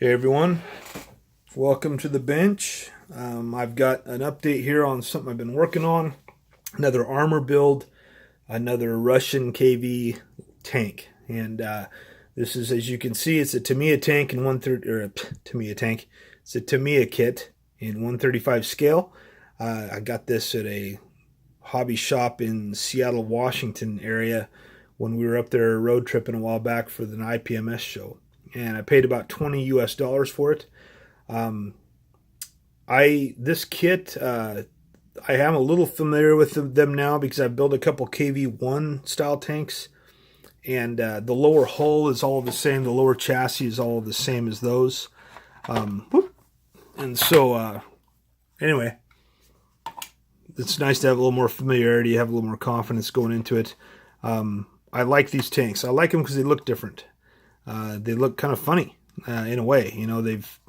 Hey everyone, welcome to the bench. I've got an update here on something I've been working on. Another armor build, another Russian KV tank, and this is, as you can see, it's a Tamiya tank in 130 or a Tamiya tank. It's a Tamiya kit in 135 scale. I got this at a hobby shop in Seattle, Washington area when we were up there road tripping a while back for the IPMS show, and I paid about $20 for it. Um, this kit, I am a little familiar with them now because I built a couple KV-1 style tanks, and the lower hull is all the same. The lower chassis is all the same as those. And so, anyway, it's nice to have a little more familiarity, have a little more confidence going into it. I like these tanks. I like them because they look different. They look kind of funny in a way, you know.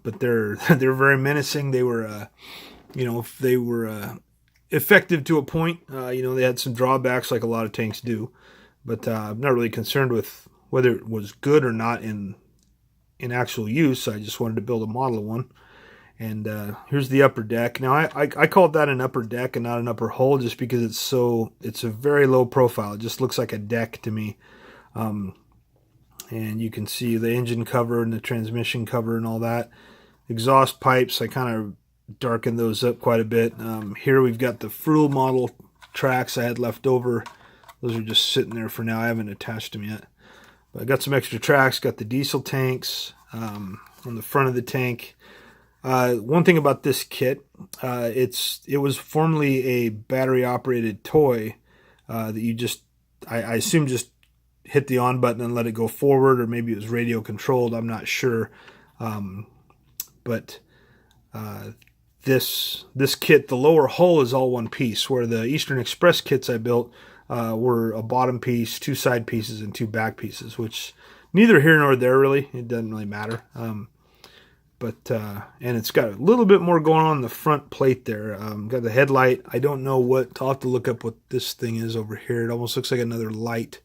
But they're very menacing. They were, they were effective to a point. They had some drawbacks like a lot of tanks do, but I'm not really concerned with whether it was good or not in actual use. I just wanted to build a model of one. And here's the upper deck. Now I called that an upper deck and not an upper hull just because it's a very low profile. It just looks like a deck to me. And you can see the engine cover and the transmission cover and all that. Exhaust pipes, I kind of darkened those up quite a bit. Here we've got the Frill model tracks I had left over. Those are just sitting there for now. I haven't attached them yet. But I got some extra tracks, got the diesel tanks on the front of the tank. One thing about this kit, it was formerly a battery operated toy that you just, I assume just hit the on button and let it go forward, or maybe it was radio controlled. I'm not sure. But this kit, the lower hull is all one piece, where the Eastern Express kits I built were a bottom piece, two side pieces, and two back pieces, which neither here nor there really. It doesn't really matter. And it's got a little bit more going on the front plate there. Got the headlight. I don't know what, I'll have to look up what this thing is over here. It almost looks like another light.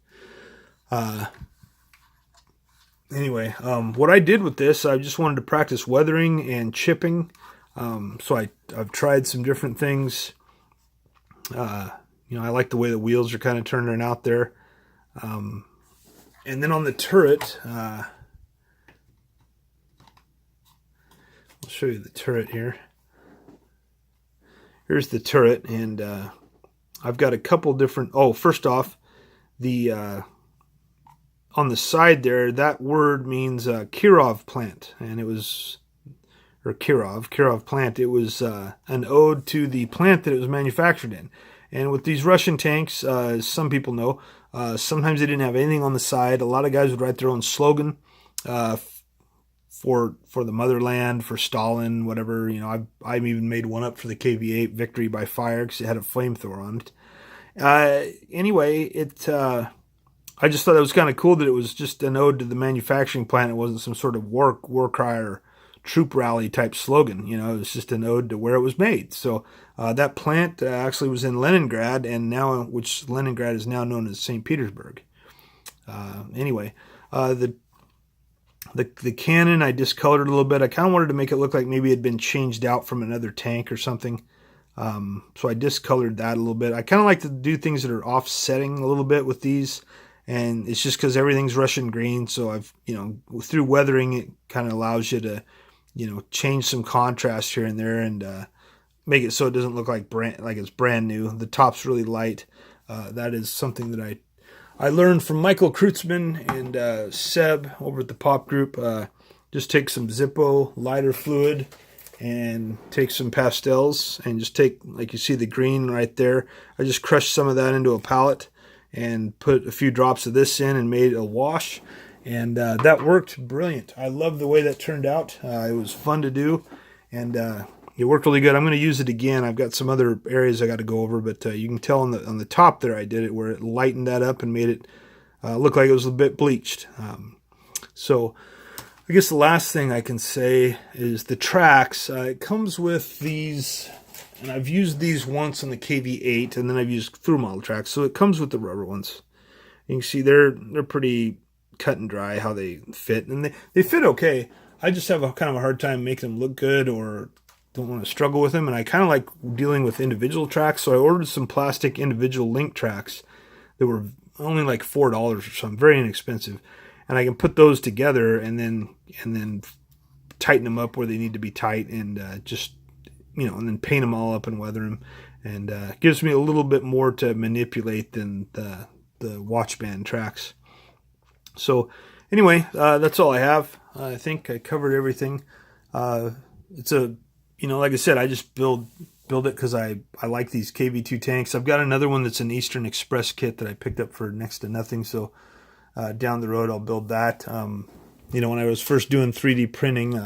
Anyway, what I did with this, I just wanted to practice weathering and chipping. So I've tried some different things. I like the way the wheels are kind of turning out there. And then on the turret, I'll show you the turret here. Here's the turret, and I've got a couple different. Oh, first off, the on the side there, that word means Kirov Plant, and it was, or Kirov Plant. It was an ode to the plant that it was manufactured in. And with these Russian tanks, some people know, sometimes they didn't have anything on the side. A lot of guys would write their own slogan for the motherland, for Stalin, whatever. I've even made one up for the KV-8 Victory by Fire because it had a flamethrower on it. Anyway, I just thought it was kind of cool that it was just an ode to the manufacturing plant. It wasn't some sort of war cry or troop rally type slogan. It was just an ode to where it was made. So that plant actually was in Leningrad, and now, which Leningrad is now known as St. Petersburg. Anyway, the cannon I discolored a little bit. I kind of wanted to make it look like maybe it had been changed out from another tank or something. So I discolored that a little bit. I kind of like to do things that are offsetting a little bit with these. And it's just because everything's Russian green. So I've, through weathering, it kind of allows you to, change some contrast here and there and make it so it doesn't look like it's brand new. The top's really light. That is something that I learned from Michael Kreutzmann and Seb over at the Pop Group. Just take some Zippo lighter fluid and take some pastels and just take, like you see the green right there. I just crushed some of that into a palette and put a few drops of this in and made a wash, and that worked brilliant. I love the way that turned out. It was fun to do, and it worked really good. I'm going to use it again. I've got some other areas I got to go over, but you can tell on the top there I did it where it lightened that up and made it look like it was a bit bleached. So I guess the last thing I can say is the tracks. It comes with these. And I've used these once on the KV-8, and then I've used Frill model tracks, so it comes with the rubber ones. You can see they're pretty cut and dry how they fit, and they fit okay. I just have a kind of a hard time making them look good, or don't want to struggle with them. And I kind of like dealing with individual tracks. So I ordered some plastic individual link tracks that were only like $4 or something, very inexpensive. And I can put those together and then tighten them up where they need to be tight, and just, you know, and then paint them all up and weather them. And gives me a little bit more to manipulate than the watch band tracks. So anyway, that's all I have. I think I covered everything. It's a, you know, like I said, I just build it because I like these KV-2 tanks. I've got another one that's an Eastern Express kit that I picked up for next to nothing. So down the road, I'll build that. You know, when I was first doing 3D printing,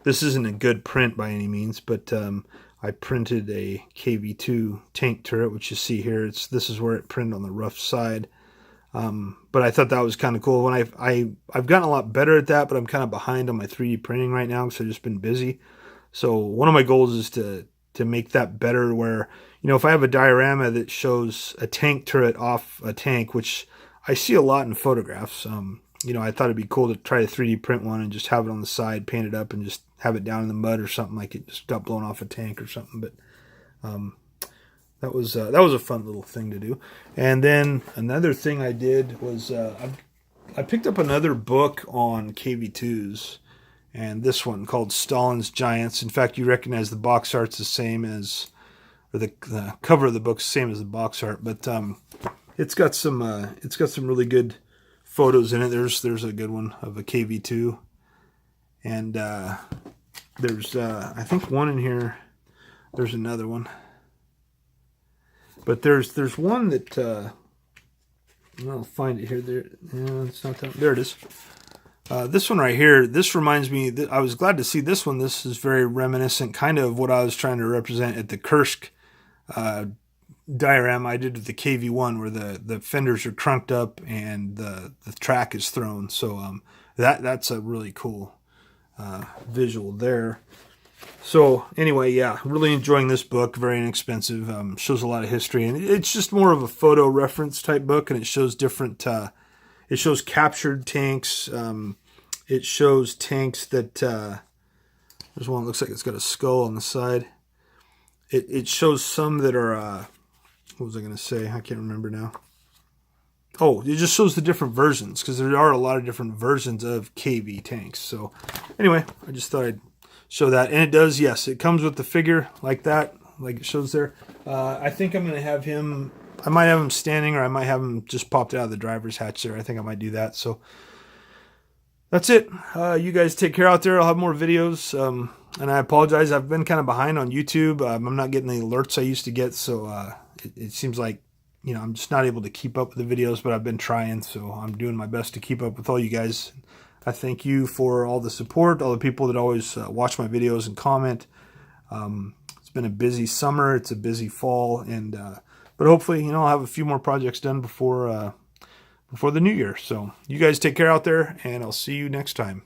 this isn't a good print by any means, but I printed a KV-2 tank turret, which you see here. This is where it printed on the rough side. But I thought that was kind of cool. When I've gotten a lot better at that, but I'm kind of behind on my 3D printing right now because I've just been busy. So one of my goals is to make that better, where, you know, if I have a diorama that shows a tank turret off a tank, which I see a lot in photographs, you know, I thought it'd be cool to try to 3D print one and just have it on the side, paint it up, and just have it down in the mud or something, like it just got blown off a tank or something. But that was a fun little thing to do. And then another thing I did was I picked up another book on KV-2s, and this one called Stalin's Giants. In fact, you recognize the box art's the same as, or the cover of the book's the same as the box art, but it's got some really good photos in it. There's a good one of a KV-2, and there's I think one in here. There's another one, but there's one that I'll find it here. There, yeah, it's not that. There it is. This one right here. This reminds me. I was glad to see this one. This is very reminiscent, kind of what I was trying to represent at the Kursk diorama I did with the KV-1, where the fenders are crunked up and the track is thrown. So that's a really cool visual there. So anyway, yeah, really enjoying this book. Very inexpensive. Shows a lot of history, and it's just more of a photo reference type book, and it shows different. It shows captured tanks. It shows tanks that there's one that looks like it's got a skull on the side. It shows some that are what was I going to say? I can't remember now. Oh, it just shows the different versions, because there are a lot of different versions of KV tanks. So anyway, I just thought I'd show that. And it does, yes, it comes with the figure like that, like it shows there. I think I'm going to have him, I might have him standing, or I might have him just popped out of the driver's hatch there. I think I might do that. So that's it. You guys take care out there. I'll have more videos. And I apologize. I've been kind of behind on YouTube. I'm not getting the alerts I used to get. So it seems like, you know, I'm just not able to keep up with the videos, but I've been trying. So I'm doing my best to keep up with all you guys. I thank you for all the support, all the people that always watch my videos and comment. It's been a busy summer. It's a busy fall. And but hopefully, you know, I'll have a few more projects done before the new year. So you guys take care out there, and I'll see you next time.